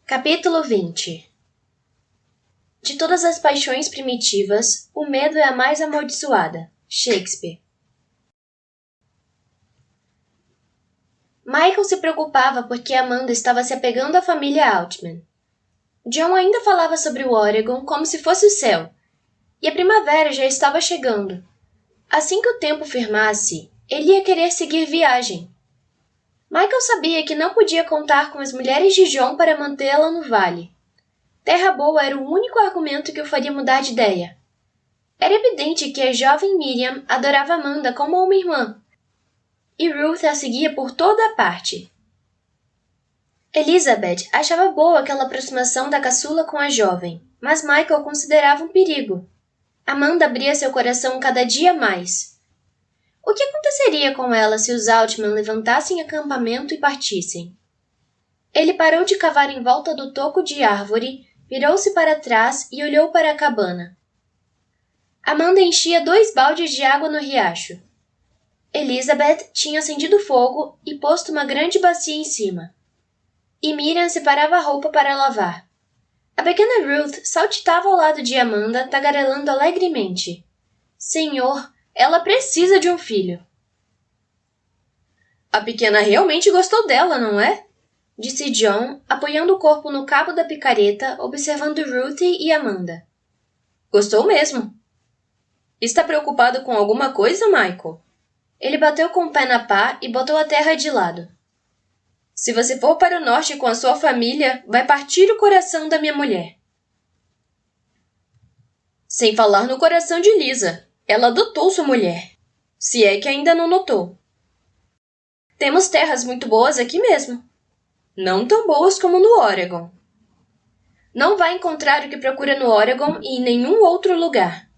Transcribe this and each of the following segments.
Capítulo 20. De todas as paixões primitivas, o medo é a mais amaldiçoada. Shakespeare. Michael se preocupava porque Amanda estava se apegando à família Altman. John ainda falava sobre o Oregon como se fosse o céu, e a primavera já estava chegando. Assim que o tempo firmasse, ele ia querer seguir viagem. Michael sabia que não podia contar com as mulheres de John para mantê-la no vale. Terra Boa era o único argumento que o faria mudar de ideia. Era evidente que a jovem Miriam adorava Amanda como uma irmã, e Ruth a seguia por toda a parte. Elizabeth achava boa aquela aproximação da caçula com a jovem, mas Michael considerava um perigo. Amanda abria seu coração cada dia mais. O que aconteceria com ela se os Altman levantassem acampamento e partissem? Ele parou de cavar em volta do toco de árvore, virou-se para trás e olhou para a cabana. Amanda enchia 2 baldes de água no riacho. Elizabeth tinha acendido fogo e posto uma grande bacia em cima. E Miriam separava a roupa para lavar. A pequena Ruth saltitava ao lado de Amanda, tagarelando alegremente. Senhor, ela precisa de um filho. A pequena realmente gostou dela, não é? Disse John, apoiando o corpo no cabo da picareta, observando Ruth e Amanda. Gostou mesmo. Está preocupado com alguma coisa, Michael? Ele bateu com o pé na pá e botou a terra de lado. Se você for para o norte com a sua família, vai partir o coração da minha mulher. Sem falar no coração de Lisa. Ela adotou sua mulher. Se é que ainda não notou. Temos terras muito boas aqui mesmo. Não tão boas como no Oregon. Não vai encontrar o que procura no Oregon e em nenhum outro lugar.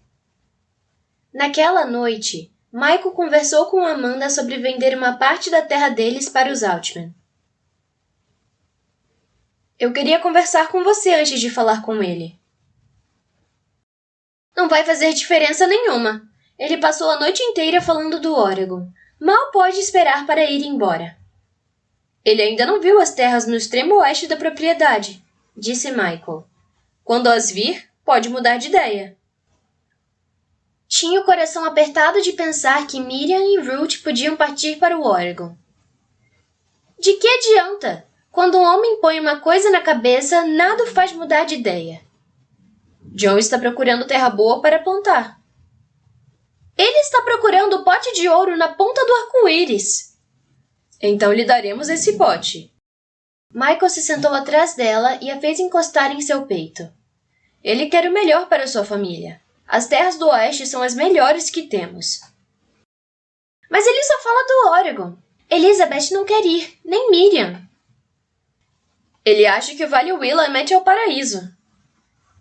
Naquela noite, Michael conversou com Amanda sobre vender uma parte da terra deles para os Altman. Eu queria conversar com você antes de falar com ele. Não vai fazer diferença nenhuma. Ele passou a noite inteira falando do Oregon. Mal pode esperar para ir embora. Ele ainda não viu as terras no extremo oeste da propriedade, disse Michael. Quando as vir, pode mudar de ideia. Tinha o coração apertado de pensar que Miriam e Ruth podiam partir para o Oregon. De que adianta? Quando um homem põe uma coisa na cabeça, nada o faz mudar de ideia. John está procurando terra boa para plantar. Ele está procurando o pote de ouro na ponta do arco-íris. Então lhe daremos esse pote. Michael se sentou atrás dela e a fez encostar em seu peito. Ele quer o melhor para sua família. As terras do oeste são as melhores que temos. Mas ele só fala do Oregon. Elizabeth não quer ir, nem Miriam. Ele acha que o Vale Willamette é o paraíso.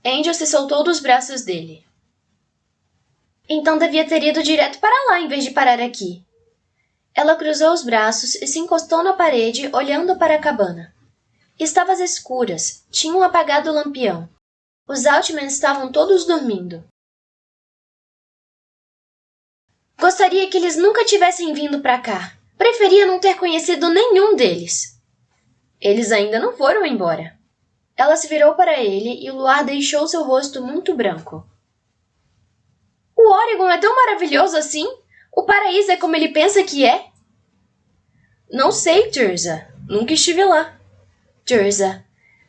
Angel se soltou dos braços dele. Então devia ter ido direto para lá em vez de parar aqui. Ela cruzou os braços e se encostou na parede, olhando para a cabana. Estava às escuras, tinham apagado o lampião. Os Altman estavam todos dormindo. Gostaria que eles nunca tivessem vindo para cá. Preferia não ter conhecido nenhum deles. Eles ainda não foram embora. Ela se virou para ele e o luar deixou seu rosto muito branco. O Oregon é tão maravilhoso assim? O paraíso é como ele pensa que é? Não sei, Tirza. Nunca estive lá. Tirza.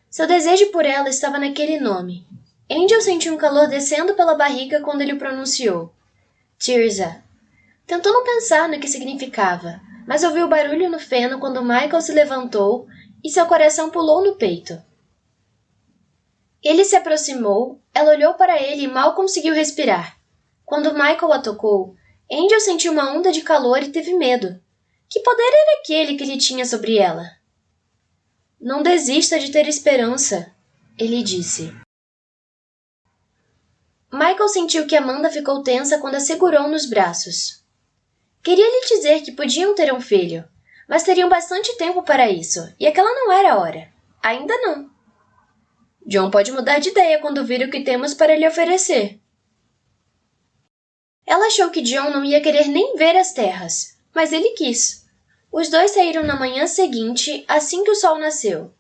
Seu desejo por ela estava naquele nome. Angel sentiu um calor descendo pela barriga quando ele o pronunciou. Tirza. Tentou não pensar no que significava, mas ouviu o barulho no feno quando Michael se levantou e seu coração pulou no peito. Ele se aproximou, ela olhou para ele e mal conseguiu respirar. Quando Michael a tocou, Angel sentiu uma onda de calor e teve medo. Que poder era aquele que ele tinha sobre ela? Não desista de ter esperança, ele disse. Michael sentiu que Amanda ficou tensa quando a segurou nos braços. Queria lhe dizer que podiam ter um filho, mas teriam bastante tempo para isso, e aquela não era a hora. Ainda não. John pode mudar de ideia quando vir o que temos para lhe oferecer. Ela achou que John não ia querer nem ver as terras, mas ele quis. Os dois saíram na manhã seguinte, assim que o sol nasceu.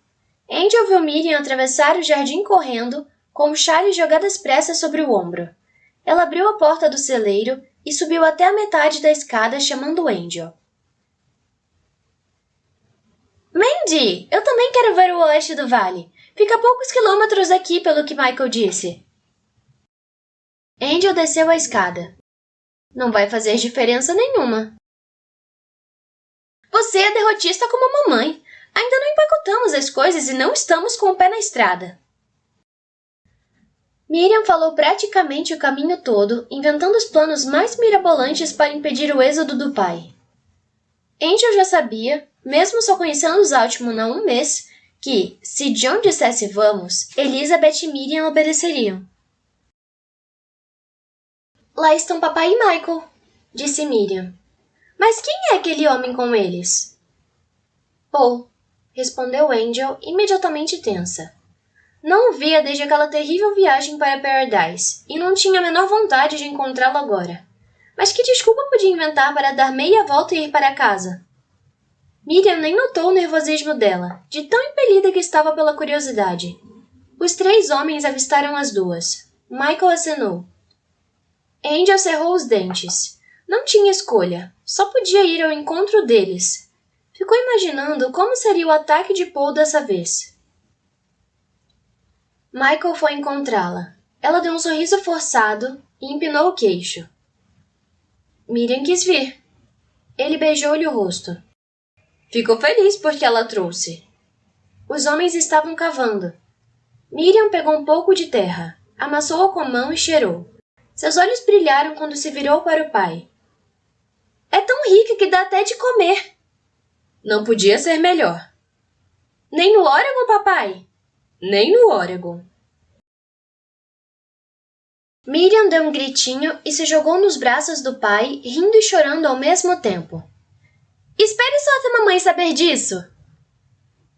Angel viu Miriam atravessar o jardim correndo, com o chale jogado às pressas sobre o ombro. Ela abriu a porta do celeiro e subiu até a metade da escada chamando Angel. Mandy, eu também quero ver o oeste do vale. Fica a poucos quilômetros daqui, pelo que Michael disse. Angel desceu a escada. Não vai fazer diferença nenhuma. Você é derrotista como a mamãe. Ainda não empacotamos as coisas e não estamos com o pé na estrada. Miriam falou praticamente o caminho todo, inventando os planos mais mirabolantes para impedir o êxodo do pai. Angel já sabia, mesmo só conhecendo os Altman há um mês, que, se John dissesse vamos, Elizabeth e Miriam obedeceriam. Lá estão papai e Michael, disse Miriam. Mas quem é aquele homem com eles? Paul, respondeu Angel, imediatamente tensa. Não o via desde aquela terrível viagem para Paradise, e não tinha a menor vontade de encontrá-lo agora. Mas que desculpa podia inventar para dar meia volta e ir para casa? Miriam nem notou o nervosismo dela, de tão impelida que estava pela curiosidade. Os 3 homens avistaram as duas. Michael acenou. Angel cerrou os dentes. Não tinha escolha, só podia ir ao encontro deles. Ficou imaginando como seria o ataque de Paul dessa vez. Michael foi encontrá-la. Ela deu um sorriso forçado e empinou o queixo. Miriam quis vir. Ele beijou-lhe o rosto. Ficou feliz porque ela trouxe. Os homens estavam cavando. Miriam pegou um pouco de terra, amassou-a com a mão e cheirou. Seus olhos brilharam quando se virou para o pai. É tão rica que dá até de comer. Não podia ser melhor. Nem no Oregon, papai? Nem no Oregon. Miriam deu um gritinho e se jogou nos braços do pai, rindo e chorando ao mesmo tempo. Espere só até mamãe saber disso.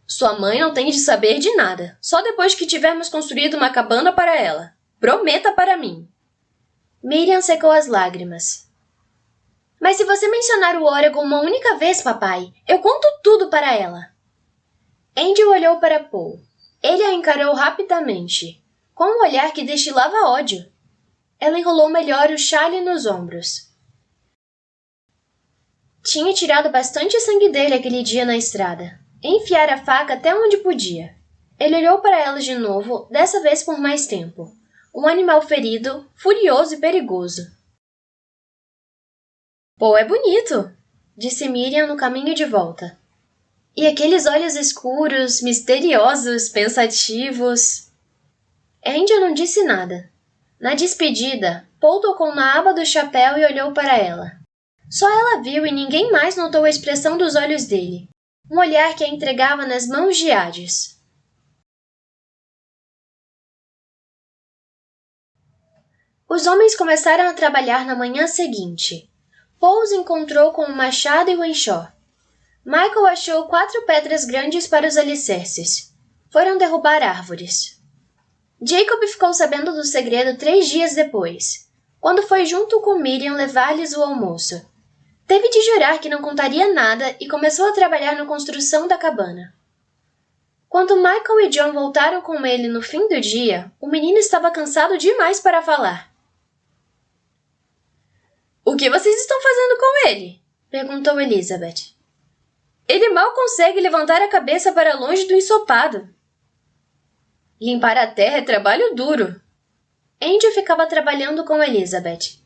Sua mãe não tem de saber de nada, só depois que tivermos construído uma cabana para ela. Prometa para mim. Miriam secou as lágrimas. Mas se você mencionar o Oregon uma única vez, papai, eu conto tudo para ela. Angel olhou para Paul. Ele a encarou rapidamente, com um olhar que destilava ódio. Ela enrolou melhor o chale nos ombros. Tinha tirado bastante sangue dele aquele dia na estrada. Enfiara a faca até onde podia. Ele olhou para ela de novo, dessa vez por mais tempo. Um animal ferido, furioso e perigoso. Paul é bonito, disse Miriam no caminho de volta. E aqueles olhos escuros, misteriosos, pensativos. Angel não disse nada. Na despedida, Paul tocou na aba do chapéu e olhou para ela. Só ela viu e ninguém mais notou a expressão dos olhos dele. Um olhar que a entregava nas mãos de Hades. Os homens começaram a trabalhar na manhã seguinte. Paul os encontrou com um machado e um enxó. Michael achou 4 pedras grandes para os alicerces. Foram derrubar árvores. Jacob ficou sabendo do segredo 3 dias depois, quando foi junto com Miriam levar-lhes o almoço. Teve de jurar que não contaria nada e começou a trabalhar na construção da cabana. Quando Michael e John voltaram com ele no fim do dia, o menino estava cansado demais para falar. O que vocês estão fazendo com ele? Perguntou Elizabeth. Ele mal consegue levantar a cabeça para longe do ensopado. Limpar a terra é trabalho duro. Andy ficava trabalhando com Elizabeth.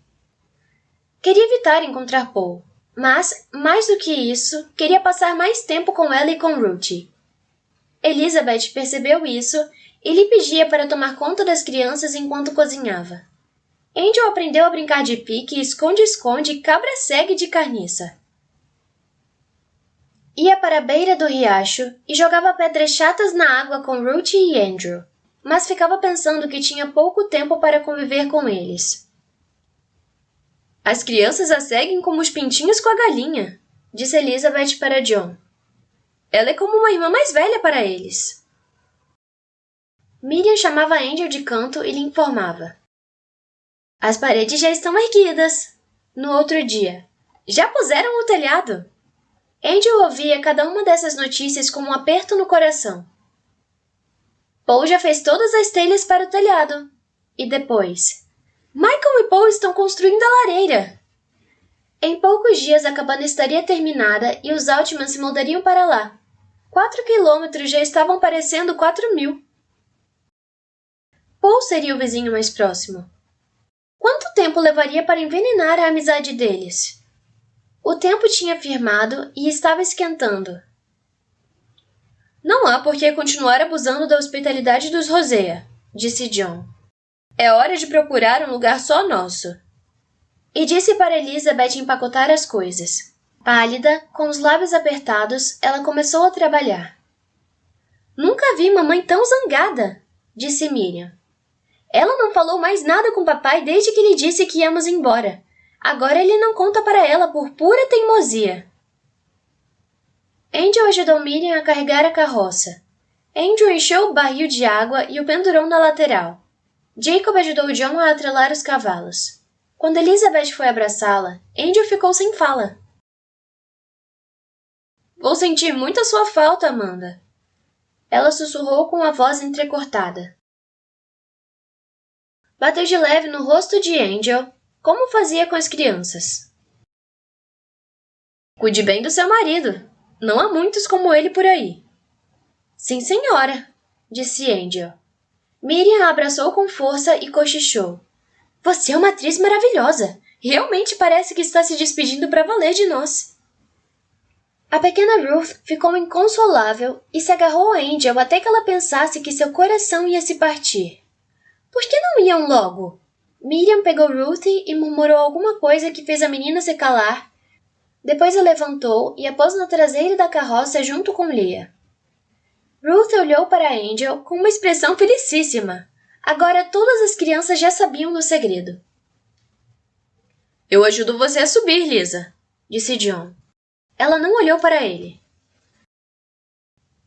Queria evitar encontrar Paul, mas, mais do que isso, queria passar mais tempo com ela e com Ruthie. Elizabeth percebeu isso e lhe pedia para tomar conta das crianças enquanto cozinhava. Angel aprendeu a brincar de pique, esconde-esconde, cabra-cega e de carniça. Ia para a beira do riacho e jogava pedras chatas na água com Ruthie e Andrew, mas ficava pensando que tinha pouco tempo para conviver com eles. As crianças a seguem como os pintinhos com a galinha, disse Elizabeth para John. Ela é como uma irmã mais velha para eles. Miriam chamava Angel de canto e lhe informava. As paredes já estão erguidas. No outro dia, já puseram o telhado. Angel ouvia cada uma dessas notícias com um aperto no coração. Paul já fez todas as telhas para o telhado. E depois? Michael e Paul estão construindo a lareira. Em poucos dias a cabana estaria terminada e os Altman se mudariam para lá. 4 quilômetros já estavam parecendo 4.000. Paul seria o vizinho mais próximo. Quanto tempo levaria para envenenar a amizade deles? O tempo tinha firmado e estava esquentando. Não há por que continuar abusando da hospitalidade dos Rosea, disse John. É hora de procurar um lugar só nosso. E disse para Elizabeth empacotar as coisas. Pálida, com os lábios apertados, ela começou a trabalhar. Nunca vi mamãe tão zangada, disse Miriam. Ela não falou mais nada com papai desde que lhe disse que íamos embora. Agora ele não conta para ela por pura teimosia. Angel ajudou Miriam a carregar a carroça. Andrew encheu o barril de água e o pendurou na lateral. Jacob ajudou John a atrelar os cavalos. Quando Elizabeth foi abraçá-la, Andrew ficou sem fala. Vou sentir muito a sua falta, Amanda. Ela sussurrou com a voz entrecortada. Bateu de leve no rosto de Angel, como fazia com as crianças. Cuide bem do seu marido. Não há muitos como ele por aí. Sim, senhora, disse Angel. Miriam a abraçou com força e cochichou. Você é uma atriz maravilhosa. Realmente parece que está se despedindo para valer de nós. A pequena Ruth ficou inconsolável e se agarrou a Angel até que ela pensasse que seu coração ia se partir. Por que não iam logo? Miriam pegou Ruth e murmurou alguma coisa que fez a menina se calar. Depois a levantou e a pôs na traseira da carroça junto com Leah. Ruth olhou para Angel com uma expressão felicíssima. Agora todas as crianças já sabiam do segredo. Eu ajudo você a subir, Lisa, disse John. Ela não olhou para ele.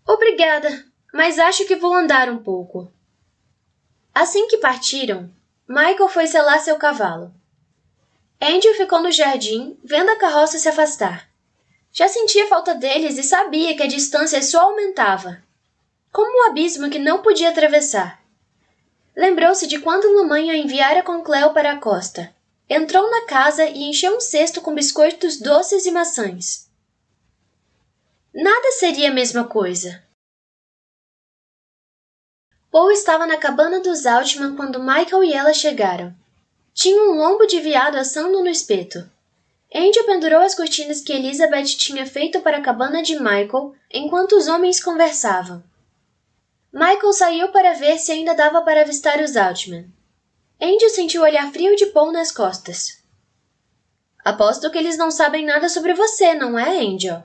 Obrigada, mas acho que vou andar um pouco. Assim que partiram, Michael foi selar seu cavalo. Andrew ficou no jardim, vendo a carroça se afastar. Já sentia falta deles e sabia que a distância só aumentava. Como um abismo que não podia atravessar. Lembrou-se de quando mamãe a enviara com Cleo para a costa. Entrou na casa e encheu um cesto com biscoitos doces e maçãs. Nada seria a mesma coisa. Paul estava na cabana dos Altman quando Michael e ela chegaram. Tinha um lombo de veado assando no espeto. Andy pendurou as cortinas que Elizabeth tinha feito para a cabana de Michael enquanto os homens conversavam. Michael saiu para ver se ainda dava para avistar os Altman. Andy sentiu o olhar frio de Paul nas costas. Aposto que eles não sabem nada sobre você, não é, Angel?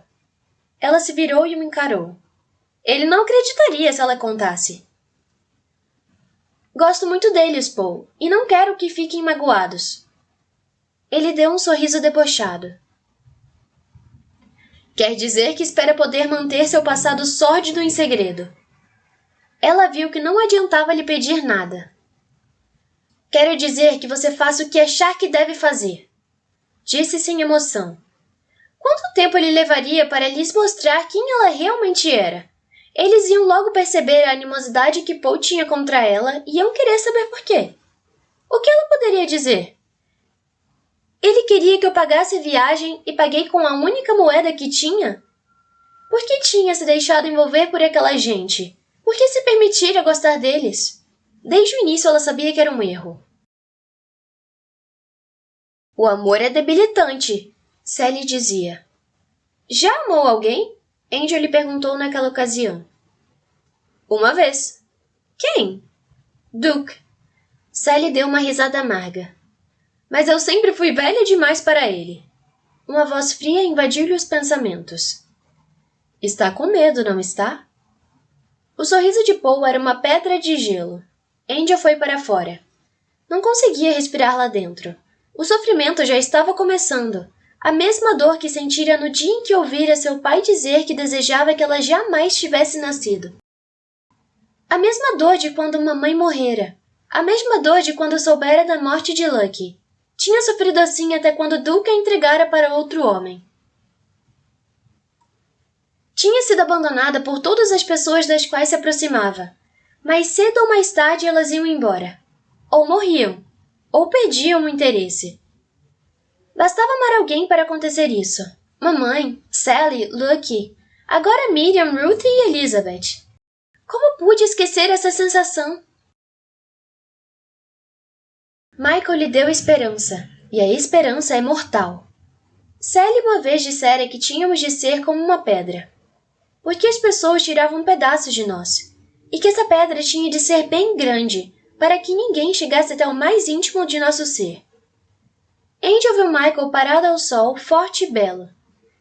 Ela se virou e o encarou. Ele não acreditaria se ela contasse. Gosto muito deles, Paul, e não quero que fiquem magoados. Ele deu um sorriso debochado. Quer dizer que espera poder manter seu passado sórdido em segredo. Ela viu que não adiantava lhe pedir nada. Quero dizer que você faça o que achar que deve fazer, disse sem emoção. Quanto tempo ele levaria para lhes mostrar quem ela realmente era? Eles iam logo perceber a animosidade que Paul tinha contra ela e iam querer saber por quê. O que ela poderia dizer? Ele queria que eu pagasse a viagem e paguei com a única moeda que tinha? Por que tinha se deixado envolver por aquela gente? Por que se permitira gostar deles? Desde o início ela sabia que era um erro. O amor é debilitante, Sally dizia. Já amou alguém? Angel lhe perguntou naquela ocasião. Uma vez. Quem? Duke. Sally deu uma risada amarga. Mas eu sempre fui velha demais para ele. Uma voz fria invadiu-lhe os pensamentos. Está com medo, não está? O sorriso de Paul era uma pedra de gelo. Angel foi para fora. Não conseguia respirar lá dentro. O sofrimento já estava começando. A mesma dor que sentira no dia em que ouvira seu pai dizer que desejava que ela jamais tivesse nascido. A mesma dor de quando mamãe morrera. A mesma dor de quando soubera da morte de Lucky. Tinha sofrido assim até quando Duke a entregara para outro homem. Tinha sido abandonada por todas as pessoas das quais se aproximava. Mais cedo ou mais tarde elas iam embora. Ou morriam, ou perdiam o interesse. Bastava amar alguém para acontecer isso. Mamãe, Sally, Lucky, agora Miriam, Ruth e Elizabeth. Como pude esquecer essa sensação? Michael lhe deu esperança, e a esperança é mortal. Sally uma vez dissera que tínhamos de ser como uma pedra, porque as pessoas tiravam pedaços de nós, e que essa pedra tinha de ser bem grande, para que ninguém chegasse até o mais íntimo de nosso ser. Angel viu Michael parado ao sol, forte e belo.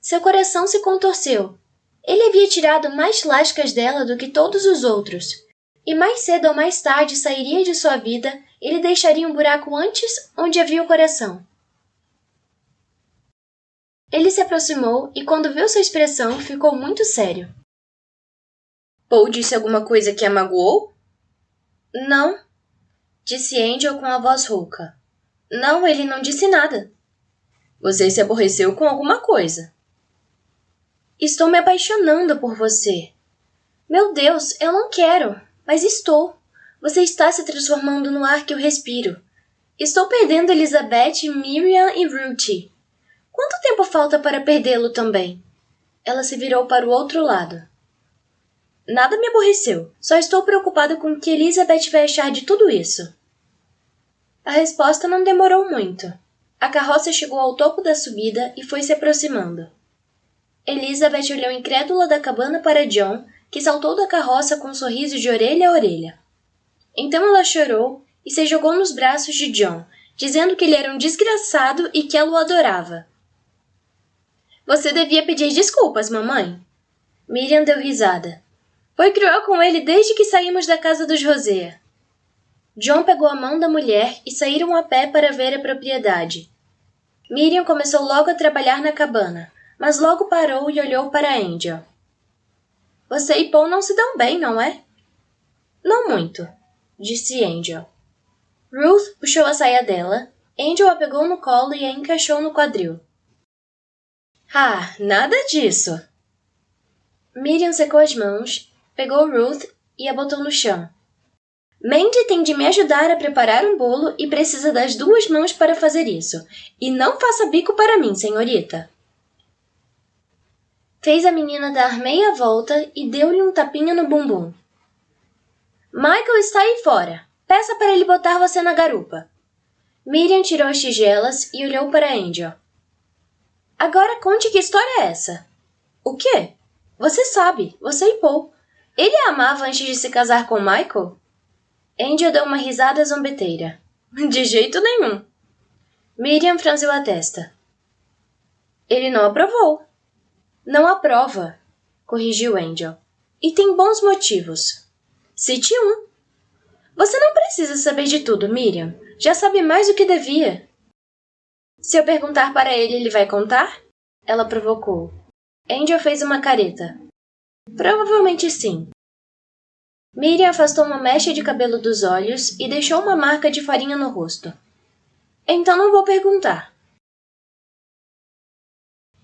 Seu coração se contorceu. Ele havia tirado mais lascas dela do que todos os outros, e mais cedo ou mais tarde sairia de sua vida e lhe deixaria um buraco antes onde havia o coração. Ele se aproximou e, quando viu sua expressão, ficou muito sério. Paul disse alguma coisa que a magoou? Não, disse Angel com a voz rouca. Não, ele não disse nada. Você se aborreceu com alguma coisa. Estou me apaixonando por você. Meu Deus, eu não quero, mas estou. Você está se transformando no ar que eu respiro. Estou perdendo Elizabeth, Miriam e Ruthie. Quanto tempo falta para perdê-lo também? Ela se virou para o outro lado. Nada me aborreceu. Só estou preocupada com o que Elizabeth vai achar de tudo isso. A resposta não demorou muito. A carroça chegou ao topo da subida e foi se aproximando. Elizabeth olhou incrédula da cabana para John, que saltou da carroça com um sorriso de orelha a orelha. Então ela chorou e se jogou nos braços de John, dizendo que ele era um desgraçado e que ela o adorava. Você devia pedir desculpas, mamãe. Miriam deu risada. Foi cruel com ele desde que saímos da casa dos Rosea. John pegou a mão da mulher e saíram a pé para ver a propriedade. Miriam começou logo a trabalhar na cabana, mas logo parou e olhou para Angel. Você e Paul não se dão bem, não é? Não muito, disse Angel. Ruth puxou a saia dela, Angel a pegou no colo e a encaixou no quadril. Ah, nada disso. Miriam secou as mãos, pegou Ruth e a botou no chão. Mandy tem de me ajudar a preparar um bolo e precisa das 2 mãos para fazer isso. E não faça bico para mim, senhorita. Fez a menina dar meia volta e deu-lhe um tapinha no bumbum. Michael está aí fora. Peça para ele botar você na garupa. Miriam tirou as tigelas e olhou para Angel. Agora conte que história é essa. O quê? Você sabe, você e Paul. Ele a amava antes de se casar com Michael? Angel deu uma risada zombeteira. De jeito nenhum. Miriam franziu a testa. Ele não aprovou. Não aprova, corrigiu Angel. E tem bons motivos. Cite um. Você não precisa saber de tudo, Miriam. Já sabe mais do que devia. Se eu perguntar para ele, ele vai contar? Ela provocou. Angel fez uma careta. Provavelmente sim. Miriam afastou uma mecha de cabelo dos olhos e deixou uma marca de farinha no rosto. Então não vou perguntar.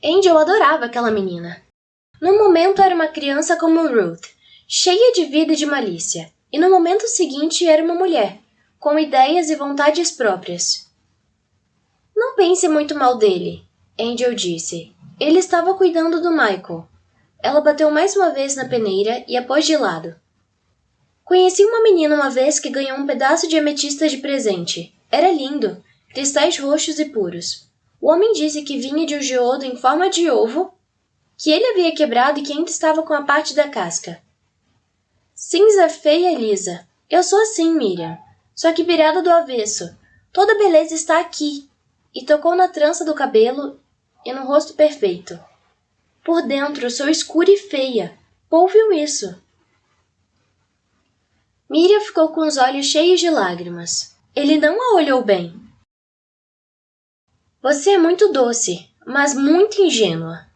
Angel adorava aquela menina. No momento era uma criança como Ruth, cheia de vida e de malícia, e no momento seguinte era uma mulher, com ideias e vontades próprias. Não pense muito mal dele, Angel disse. Ele estava cuidando do Michael. Ela bateu mais uma vez na peneira e a pôs de lado. Conheci uma menina uma vez que ganhou um pedaço de ametista de presente. Era lindo, cristais roxos e puros. O homem disse que vinha de um geodo em forma de ovo, que ele havia quebrado e que ainda estava com a parte da casca. Cinza feia e lisa. Eu sou assim, Miriam. Só que virada do avesso. Toda a beleza está aqui. E tocou na trança do cabelo e no rosto perfeito. Por dentro sou escura e feia. Paul viu isso. Miriam ficou com os olhos cheios de lágrimas. Ele não a olhou bem. Você é muito doce, mas muito ingênua.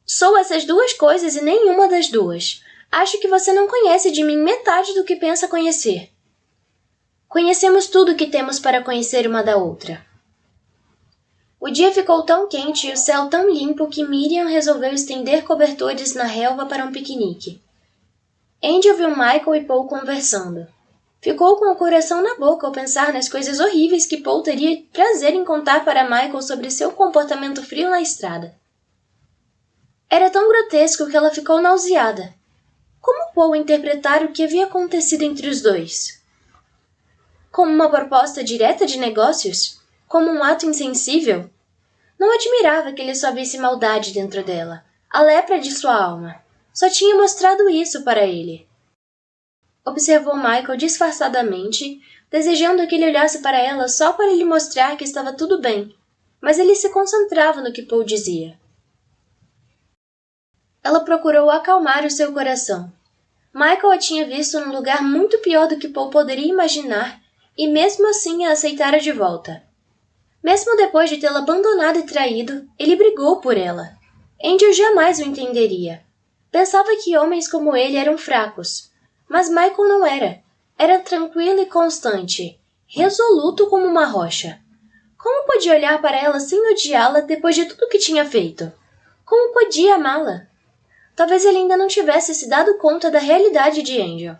Sou essas 2 coisas e nenhuma das 2. Acho que você não conhece de mim metade do que pensa conhecer. Conhecemos tudo o que temos para conhecer uma da outra. O dia ficou tão quente e o céu tão limpo que Miriam resolveu estender cobertores na relva para um piquenique. Angel viu Michael e Paul conversando. Ficou com o coração na boca ao pensar nas coisas horríveis que Paul teria prazer em contar para Michael sobre seu comportamento frio na estrada. Era tão grotesco que ela ficou nauseada. Como Paul interpretar o que havia acontecido entre os dois? Como uma proposta direta de negócios? Como um ato insensível? Não admirava que ele só visse maldade dentro dela, a lepra de sua alma. Só tinha mostrado isso para ele. Observou Michael disfarçadamente, desejando que ele olhasse para ela só para lhe mostrar que estava tudo bem, mas ele se concentrava no que Paul dizia. Ela procurou acalmar o seu coração. Michael a tinha visto num lugar muito pior do que Paul poderia imaginar e mesmo assim a aceitara de volta. Mesmo depois de tê-la abandonado e traído, ele brigou por ela. Angel jamais o entenderia. Pensava que homens como ele eram fracos. Mas Michael não era. Era tranquilo e constante, resoluto como uma rocha. Como podia olhar para ela sem odiá-la depois de tudo que tinha feito? Como podia amá-la? Talvez ele ainda não tivesse se dado conta da realidade de Angel.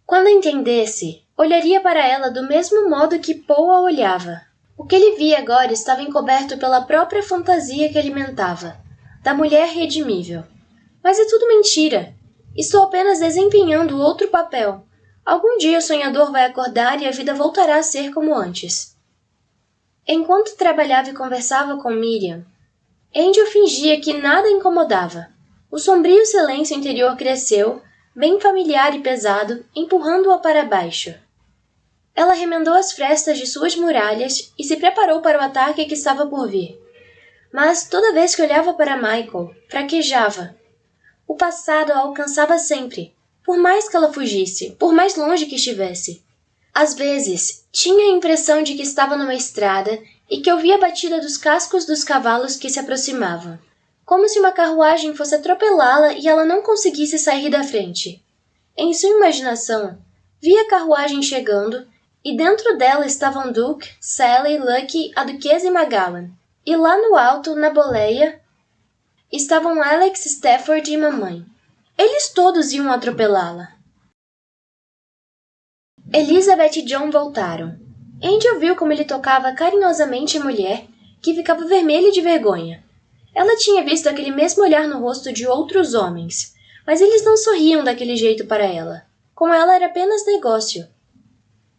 Quando entendesse, olharia para ela do mesmo modo que Paul a olhava. O que ele via agora estava encoberto pela própria fantasia que alimentava, da mulher redimível. Mas é tudo mentira. Estou apenas desempenhando outro papel. Algum dia o sonhador vai acordar e a vida voltará a ser como antes. Enquanto trabalhava e conversava com Miriam, Angel fingia que nada a incomodava. O sombrio silêncio interior cresceu, bem familiar e pesado, empurrando-a para baixo. Ela remendou as frestas de suas muralhas e se preparou para o ataque que estava por vir. Mas toda vez que olhava para Michael, fraquejava. O passado a alcançava sempre, por mais que ela fugisse, por mais longe que estivesse. Às vezes, tinha a impressão de que estava numa estrada e que ouvia a batida dos cascos dos cavalos que se aproximavam, como se uma carruagem fosse atropelá-la e ela não conseguisse sair da frente. Em sua imaginação, via a carruagem chegando e dentro dela estavam Duke, Sally, Lucky, a Duquesa e Magallan. E lá no alto, na boleia, estavam Alex, Stafford e mamãe. Eles todos iam atropelá-la. Elizabeth e John voltaram. Angel viu como ele tocava carinhosamente a mulher, que ficava vermelha de vergonha. Ela tinha visto aquele mesmo olhar no rosto de outros homens, mas eles não sorriam daquele jeito para ela. Com ela era apenas negócio.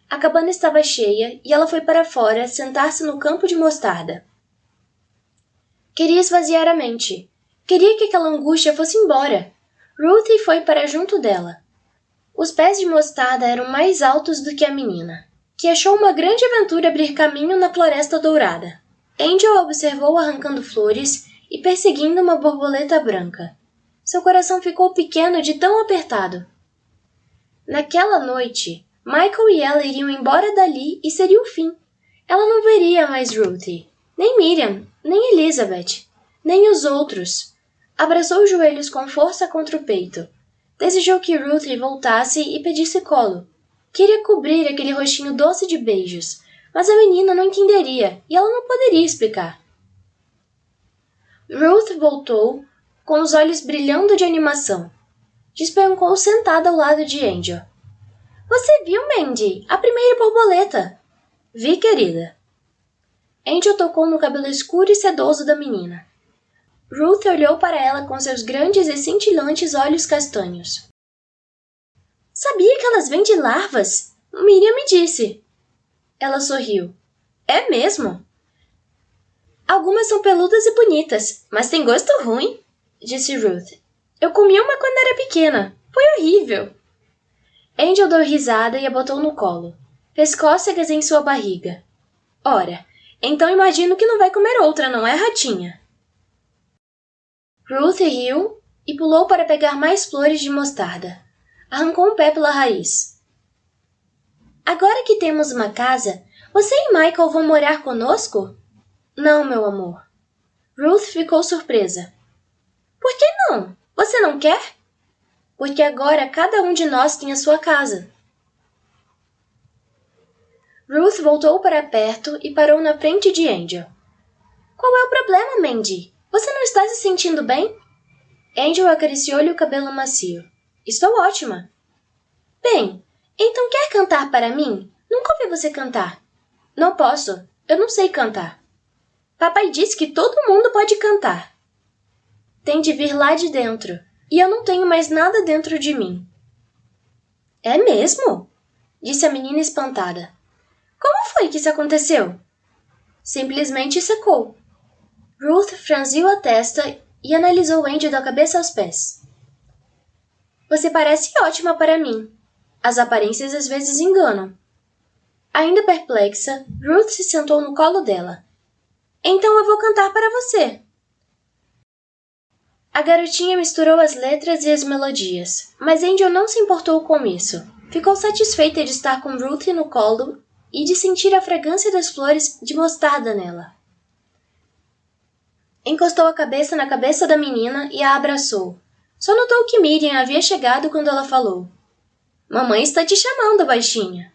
A cabana estava cheia e ela foi para fora sentar-se no campo de mostarda. Queria esvaziar a mente. Queria que aquela angústia fosse embora. Ruthie foi para junto dela. Os pés de mostarda eram mais altos do que a menina, que achou uma grande aventura abrir caminho na floresta dourada. Angel a observou arrancando flores e perseguindo uma borboleta branca. Seu coração ficou pequeno de tão apertado. Naquela noite, Michael e ela iriam embora dali e seria o fim. Ela não veria mais Ruthie, nem Miriam, nem Elizabeth, nem os outros. Abraçou os joelhos com força contra o peito. Desejou que Ruthie voltasse e pedisse colo. Queria cobrir aquele rostinho doce de beijos, mas a menina não entenderia e ela não poderia explicar. Ruth voltou, com os olhos brilhando de animação. Despencou sentada ao lado de Angel. — Você viu, Mandy? A primeira borboleta. — Vi, querida. Angel tocou no cabelo escuro e sedoso da menina. Ruth olhou para ela com seus grandes e cintilantes olhos castanhos. — Sabia que elas vêm de larvas? Miriam me disse. Ela sorriu. — É mesmo? — Algumas são peludas e bonitas, mas têm gosto ruim, disse Ruth. Eu comi uma quando era pequena. Foi horrível. Angel deu risada e a botou no colo. Fez cócegas em sua barriga. Ora, então imagino que não vai comer outra, não é, ratinha? Ruth riu e pulou para pegar mais flores de mostarda. Arrancou um pé pela raiz. Agora que temos uma casa, você e Michael vão morar conosco? Não, meu amor. Ruth ficou surpresa. Por que não? Você não quer? Porque agora cada um de nós tem a sua casa. Ruth voltou para perto e parou na frente de Angel. Qual é o problema, Mandy? Você não está se sentindo bem? Angel acariciou-lhe o cabelo macio. Estou ótima. Bem, então quer cantar para mim? Nunca ouvi você cantar. Não posso, eu não sei cantar. Papai disse que todo mundo pode cantar. Tem de vir lá de dentro, e eu não tenho mais nada dentro de mim. É mesmo? Disse a menina espantada. Como foi que isso aconteceu? Simplesmente secou. Ruth franziu a testa e analisou Angel da cabeça aos pés. Você parece ótima para mim. As aparências às vezes enganam. Ainda perplexa, Ruth se sentou no colo dela. Então eu vou cantar para você. A garotinha misturou as letras e as melodias, mas Angel não se importou com isso. Ficou satisfeita de estar com Ruth no colo e de sentir a fragrância das flores de mostarda nela. Encostou a cabeça na cabeça da menina e a abraçou. Só notou que Miriam havia chegado quando ela falou. Mamãe está te chamando, baixinha.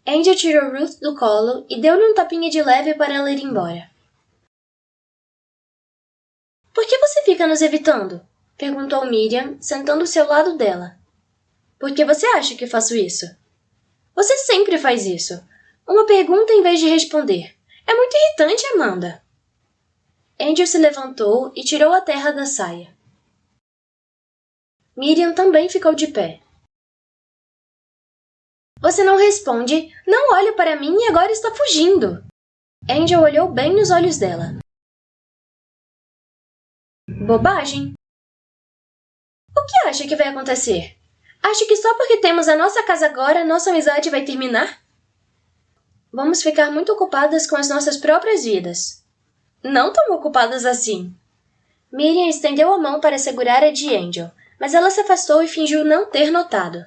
Angel tirou Ruth do colo e deu-lhe um tapinha de leve para ela ir embora. Por que você fica nos evitando? Perguntou Miriam, sentando-se ao lado dela. Por que você acha que faço isso? Você sempre faz isso. Uma pergunta em vez de responder. É muito irritante, Amanda. Angel se levantou e tirou a terra da saia. Miriam também ficou de pé. Você não responde, não olha para mim e agora está fugindo. Angel olhou bem nos olhos dela. Bobagem. O que acha que vai acontecer? Acha que só porque temos a nossa casa agora, nossa amizade vai terminar? Vamos ficar muito ocupadas com as nossas próprias vidas. Não tão ocupadas assim. Miriam estendeu a mão para segurar a de Angel, mas ela se afastou e fingiu não ter notado.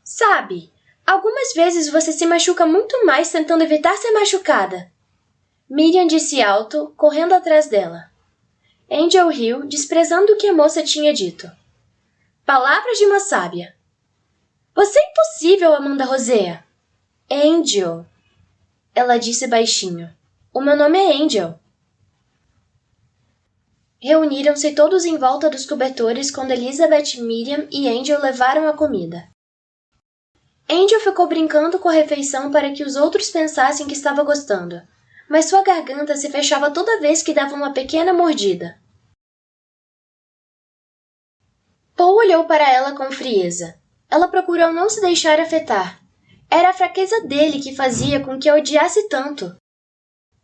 Sabe, algumas vezes você se machuca muito mais tentando evitar ser machucada. Miriam disse alto, correndo atrás dela. Angel riu, desprezando o que a moça tinha dito. Palavras de uma sábia. Você é impossível, Amanda Rosea. Angel. Ela disse baixinho. O meu nome é Angel. Reuniram-se todos em volta dos cobertores quando Elizabeth, Miriam e Angel levaram a comida. Angel ficou brincando com a refeição para que os outros pensassem que estava gostando, mas sua garganta se fechava toda vez que dava uma pequena mordida. Paul olhou para ela com frieza. Ela procurou não se deixar afetar. Era a fraqueza dele que fazia com que a odiasse tanto.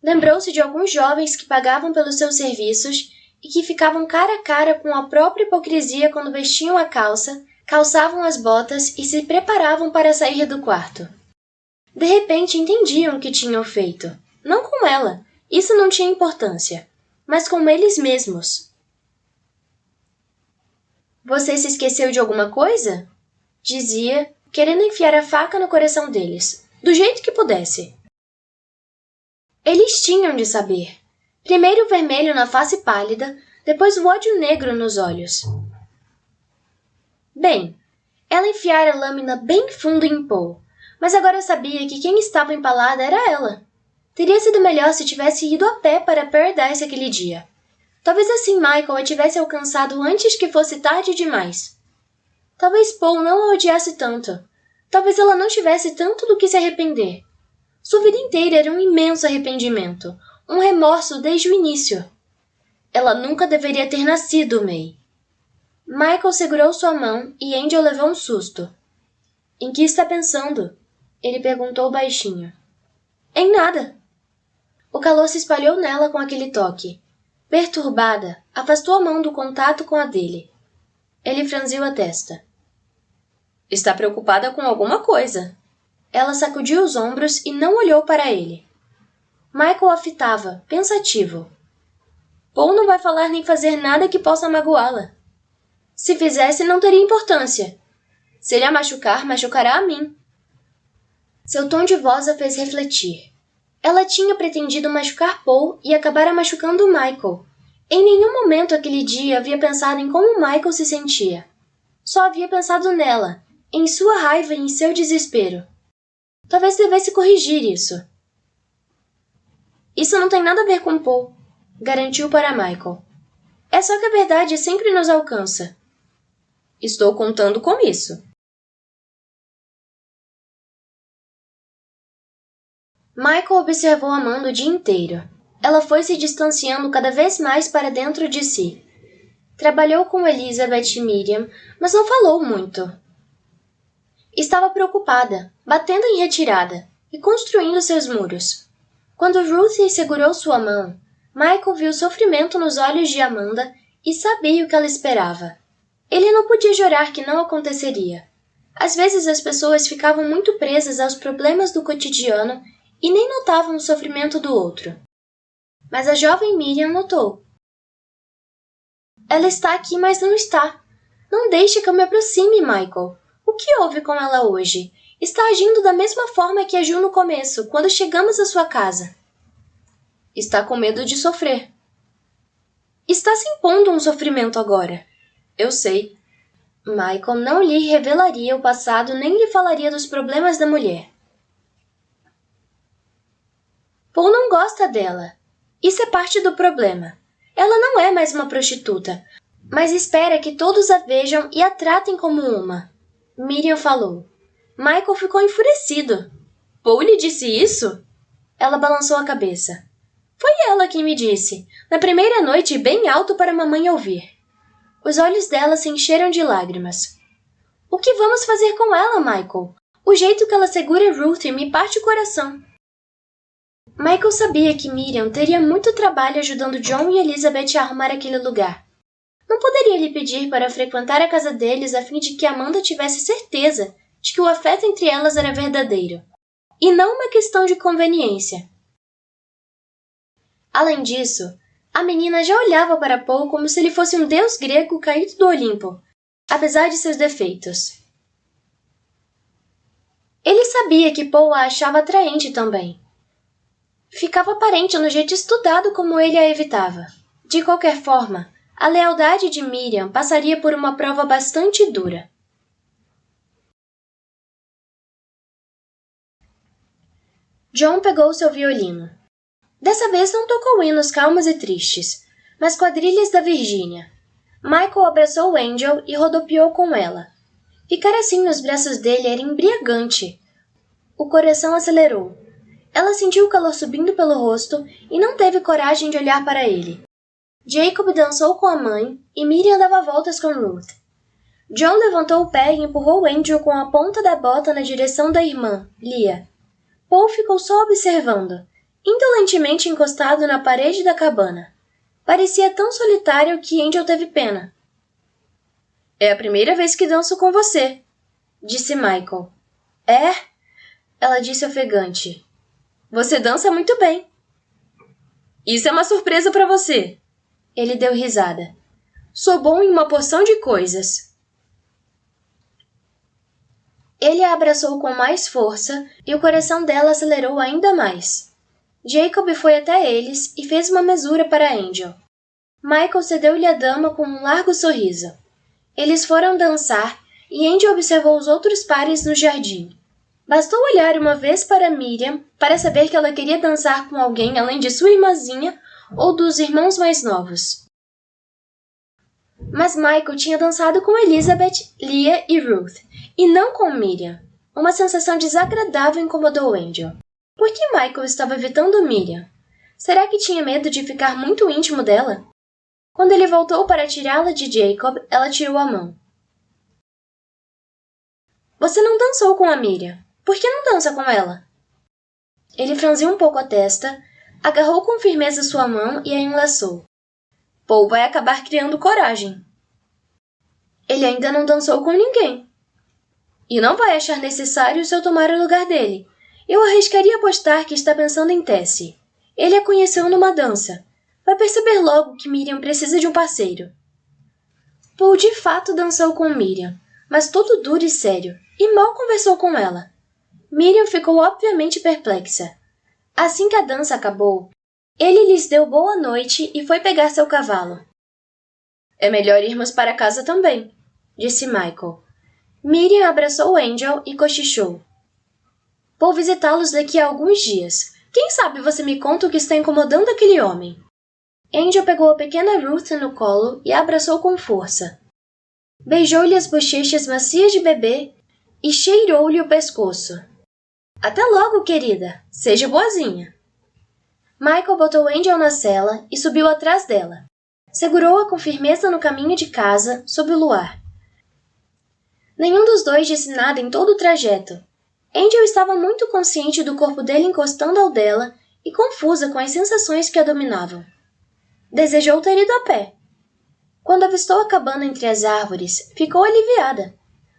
Lembrou-se de alguns jovens que pagavam pelos seus serviços e que ficavam cara a cara com a própria hipocrisia quando vestiam a calça, calçavam as botas e se preparavam para sair do quarto. De repente entendiam o que tinham feito. Não com ela, isso não tinha importância, mas com eles mesmos. Você se esqueceu de alguma coisa? Dizia, querendo enfiar a faca no coração deles, do jeito que pudesse. Eles tinham de saber. Primeiro o vermelho na face pálida, depois o ódio negro nos olhos. Bem, ela enfiara a lâmina bem fundo em Paul, mas agora sabia que quem estava empalada era ela. Teria sido melhor se tivesse ido a pé para Paradise aquele dia. Talvez assim Michael a tivesse alcançado antes que fosse tarde demais. Talvez Paul não a odiasse tanto. Talvez ela não tivesse tanto do que se arrepender. Sua vida inteira era um imenso arrependimento, um remorso desde o início. Ela nunca deveria ter nascido, May. Michael segurou sua mão e Angel levou um susto. Em que está pensando? Ele perguntou baixinho. Em nada. O calor se espalhou nela com aquele toque. Perturbada, afastou a mão do contato com a dele. Ele franziu a testa. Está preocupada com alguma coisa. Ela sacudiu os ombros e não olhou para ele. Michael a fitava, pensativo. Paul não vai falar nem fazer nada que possa magoá-la. Se fizesse, não teria importância. Se ele a machucar, machucará a mim. Seu tom de voz a fez refletir. Ela tinha pretendido machucar Paul e acabara machucando Michael. Em nenhum momento aquele dia havia pensado em como Michael se sentia. Só havia pensado nela, em sua raiva e em seu desespero. Talvez devesse corrigir isso. Isso não tem nada a ver com Paul, garantiu para Michael. É só que a verdade sempre nos alcança. Estou contando com isso. Michael observou Amanda o dia inteiro. Ela foi se distanciando cada vez mais para dentro de si. Trabalhou com Elizabeth e Miriam, mas não falou muito. Estava preocupada, batendo em retirada e construindo seus muros. Quando Ruthie segurou sua mão, Michael viu sofrimento nos olhos de Amanda e sabia o que ela esperava. Ele não podia jurar que não aconteceria. Às vezes as pessoas ficavam muito presas aos problemas do cotidiano e nem notavam o sofrimento do outro. Mas a jovem Miriam notou. Ela está aqui, mas não está. Não deixe que eu me aproxime, Michael. O que houve com ela hoje? Está agindo da mesma forma que agiu no começo, quando chegamos à sua casa. Está com medo de sofrer. Está se impondo um sofrimento agora. Eu sei. Michael não lhe revelaria o passado nem lhe falaria dos problemas da mulher. Paul não gosta dela. Isso é parte do problema. Ela não é mais uma prostituta, mas espera que todos a vejam e a tratem como uma. Miriam falou. Michael ficou enfurecido. Paul lhe disse isso? Ela balançou a cabeça. Foi ela quem me disse, na primeira noite bem alto para a mamãe ouvir. Os olhos dela se encheram de lágrimas. O que vamos fazer com ela, Michael? O jeito que ela segura Ruth me parte o coração. Michael sabia que Miriam teria muito trabalho ajudando John e Elizabeth a arrumar aquele lugar. Não poderia lhe pedir para frequentar a casa deles a fim de que Amanda tivesse certeza de que o afeto entre elas era verdadeiro, e não uma questão de conveniência. Além disso, a menina já olhava para Paul como se ele fosse um deus grego caído do Olimpo, apesar de seus defeitos. Ele sabia que Paul a achava atraente também. Ficava aparente no jeito estudado como ele a evitava. De qualquer forma, a lealdade de Miriam passaria por uma prova bastante dura. John pegou seu violino. Dessa vez não tocou hinos calmos e tristes, mas quadrilhas da Virgínia. Michael abraçou Angel e rodopiou com ela. Ficar assim nos braços dele era embriagante. O coração acelerou. Ela sentiu o calor subindo pelo rosto e não teve coragem de olhar para ele. Jacob dançou com a mãe e Miriam dava voltas com Ruth. John levantou o pé e empurrou Angel com a ponta da bota na direção da irmã, Leah. Paul ficou só observando, indolentemente encostado na parede da cabana. Parecia tão solitário que Angel teve pena. É a primeira vez que danço com você, disse Michael. É? Ela disse ofegante. Você dança muito bem. Isso é uma surpresa para você. Ele deu risada. Sou bom em uma porção de coisas. Ele a abraçou com mais força e o coração dela acelerou ainda mais. Jacob foi até eles e fez uma mesura para Angel. Michael cedeu-lhe a dama com um largo sorriso. Eles foram dançar e Angel observou os outros pares no jardim. Bastou olhar uma vez para Miriam para saber que ela queria dançar com alguém além de sua irmãzinha ou dos irmãos mais novos. Mas Michael tinha dançado com Elizabeth, Leah e Ruth, e não com Miriam. Uma sensação desagradável incomodou Angel. Por que Michael estava evitando Miriam? Será que tinha medo de ficar muito íntimo dela? Quando ele voltou para tirá-la de Jacob, ela tirou a mão. Você não dançou com a Miriam. Por que não dança com ela? Ele franziu um pouco a testa, agarrou com firmeza sua mão e a enlaçou. Paul vai acabar criando coragem. Ele ainda não dançou com ninguém. E não vai achar necessário se eu tomar o lugar dele. Eu arriscaria apostar que está pensando em Tessie. Ele a conheceu numa dança. Vai perceber logo que Miriam precisa de um parceiro. Paul de fato dançou com Miriam, mas todo duro e sério, e mal conversou com ela. Miriam ficou obviamente perplexa. Assim que a dança acabou, ele lhes deu boa noite e foi pegar seu cavalo. É melhor irmos para casa também, disse Michael. Miriam abraçou Angel e cochichou. Vou visitá-los daqui a alguns dias. Quem sabe você me conta o que está incomodando aquele homem? Angel pegou a pequena Ruth no colo e a abraçou com força. Beijou-lhe as bochechas macias de bebê e cheirou-lhe o pescoço. Até logo, querida. Seja boazinha. Michael botou Angel na cela e subiu atrás dela. Segurou-a com firmeza no caminho de casa, sob o luar. Nenhum dos dois disse nada em todo o trajeto. Angel estava muito consciente do corpo dele encostando ao dela e confusa com as sensações que a dominavam. Desejou ter ido a pé. Quando avistou a cabana entre as árvores, ficou aliviada.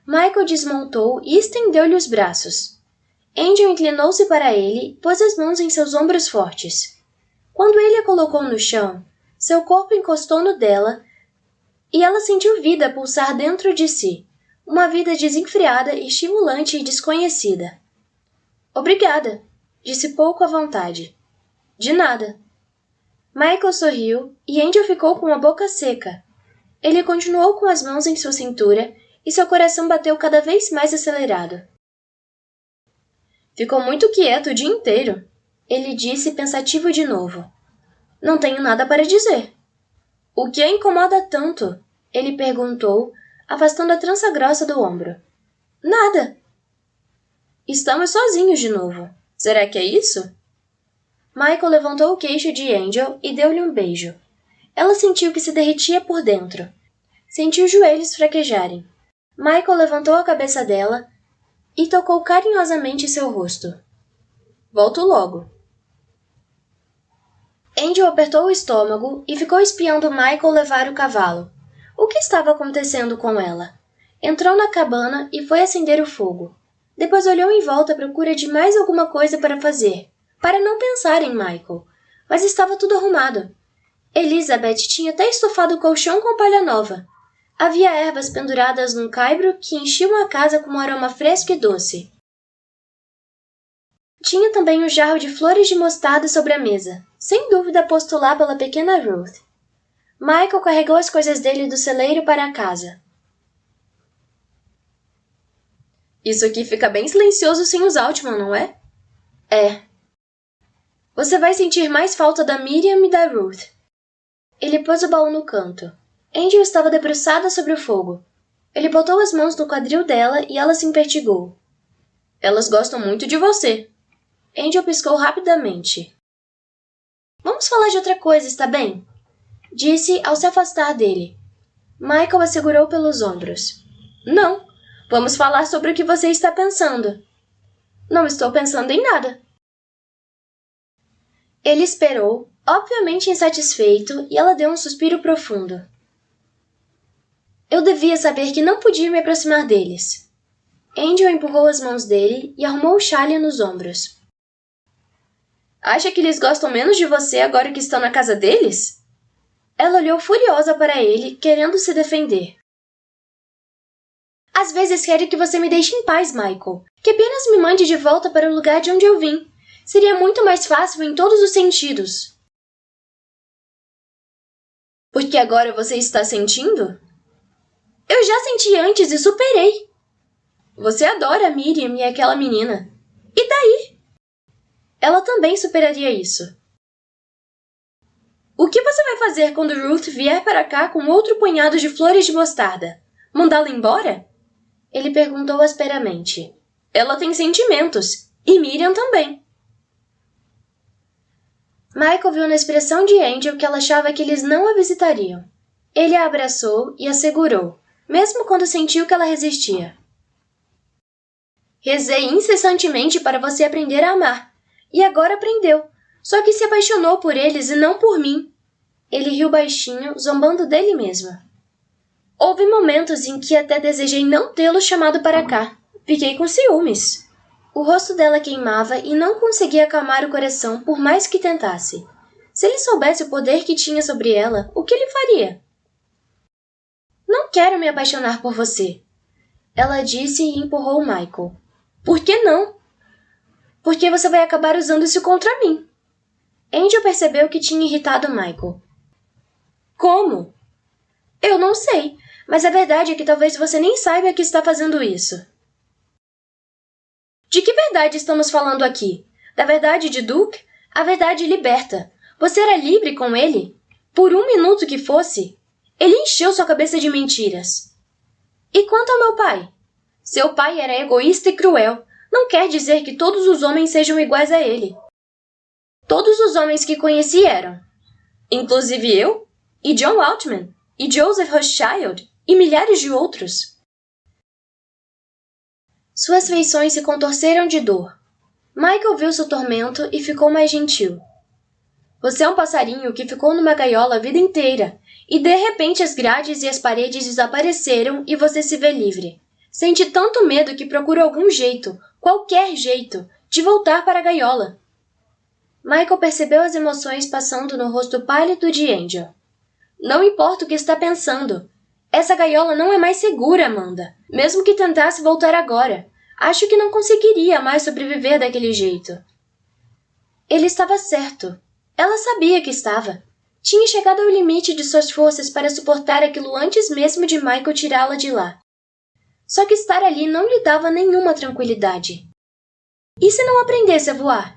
Michael desmontou e estendeu-lhe os braços. Angel inclinou-se para ele e pôs as mãos em seus ombros fortes. Quando ele a colocou no chão, seu corpo encostou no dela e ela sentiu vida pulsar dentro de si, uma vida desenfreada, estimulante e desconhecida. Obrigada, disse pouco à vontade. De nada. Michael sorriu e Angel ficou com a boca seca. Ele continuou com as mãos em sua cintura e seu coração bateu cada vez mais acelerado. Ficou muito quieto o dia inteiro, ele disse pensativo de novo. Não tenho nada para dizer. O que a incomoda tanto? Ele perguntou, afastando a trança grossa do ombro. Nada. Estamos sozinhos de novo. Será que é isso? Michael levantou o queixo de Angel e deu-lhe um beijo. Ela sentiu que se derretia por dentro. Sentiu os joelhos fraquejarem. Michael levantou a cabeça dela e tocou carinhosamente seu rosto. Volto logo. Angel apertou o estômago e ficou espiando Michael levar o cavalo. O que estava acontecendo com ela? Entrou na cabana e foi acender o fogo. Depois olhou em volta à procura de mais alguma coisa para fazer, para não pensar em Michael. Mas estava tudo arrumado. Elizabeth tinha até estofado o colchão com palha nova. Havia ervas penduradas num caibro que enchiam a casa com um aroma fresco e doce. Tinha também um jarro de flores de mostarda sobre a mesa, sem dúvida posto lá pela pequena Ruth. Michael carregou as coisas dele do celeiro para a casa. Isso aqui fica bem silencioso sem os Altman, não é? É. Você vai sentir mais falta da Miriam e da Ruth. Ele pôs o baú no canto. Angel estava debruçada sobre o fogo. Ele botou as mãos no quadril dela e ela se empertigou. Elas gostam muito de você. Angel piscou rapidamente. Vamos falar de outra coisa, está bem? Disse ao se afastar dele. Michael a segurou pelos ombros. Não, vamos falar sobre o que você está pensando. Não estou pensando em nada. Ele esperou, obviamente insatisfeito, e ela deu um suspiro profundo. Eu devia saber que não podia me aproximar deles. Angel empurrou as mãos dele e arrumou o chale nos ombros. Acha que eles gostam menos de você agora que estão na casa deles? Ela olhou furiosa para ele, querendo se defender. Às vezes quero que você me deixe em paz, Michael. Que apenas me mande de volta para o lugar de onde eu vim. Seria muito mais fácil em todos os sentidos. Porque agora você está sentindo? Eu já senti antes e superei. Você adora a Miriam e aquela menina. E daí? Ela também superaria isso. O que você vai fazer quando Ruth vier para cá com outro punhado de flores de mostarda? Mandá-la embora? Ele perguntou asperamente. Ela tem sentimentos. E Miriam também. Michael viu na expressão de Angel que ela achava que eles não a visitariam. Ele a abraçou e a segurou, mesmo quando sentiu que ela resistia. Rezei incessantemente para você aprender a amar. E agora aprendeu. Só que se apaixonou por eles e não por mim. Ele riu baixinho, zombando dele mesmo. Houve momentos em que até desejei não tê-lo chamado para cá. Fiquei com ciúmes. O rosto dela queimava e não conseguia acalmar o coração por mais que tentasse. Se ele soubesse o poder que tinha sobre ela, o que ele faria? Não quero me apaixonar por você. Ela disse e empurrou Michael. Por que não? Porque você vai acabar usando isso contra mim. Angel percebeu que tinha irritado Michael. Como? Eu não sei, mas a verdade é que talvez você nem saiba que está fazendo isso. De que verdade estamos falando aqui? Da verdade de Duke? A verdade liberta. Você era livre com ele? Por um minuto que fosse? Ele encheu sua cabeça de mentiras. E quanto ao meu pai? Seu pai era egoísta e cruel. não quer dizer que todos os homens sejam iguais a ele. Todos os homens que conheci eram. Inclusive eu, E John Altman, e Joseph Hochschild, e milhares de outros. Suas feições se contorceram de dor. Michael viu seu tormento e ficou mais gentil. Você é um passarinho que ficou numa gaiola a vida inteira, e de repente as grades e as paredes desapareceram e você se vê livre. Sente tanto medo que procura algum jeito, qualquer jeito, de voltar para a gaiola. Michael percebeu as emoções passando no rosto pálido de Angel. Não importa o que está pensando. Essa gaiola não é mais segura, Amanda. Mesmo que tentasse voltar agora, acho que não conseguiria mais sobreviver daquele jeito. Ele estava certo. Ela sabia que estava. Tinha chegado ao limite de suas forças para suportar aquilo antes mesmo de Michael tirá-la de lá. Só que estar ali não lhe dava nenhuma tranquilidade. E se não aprendesse a voar?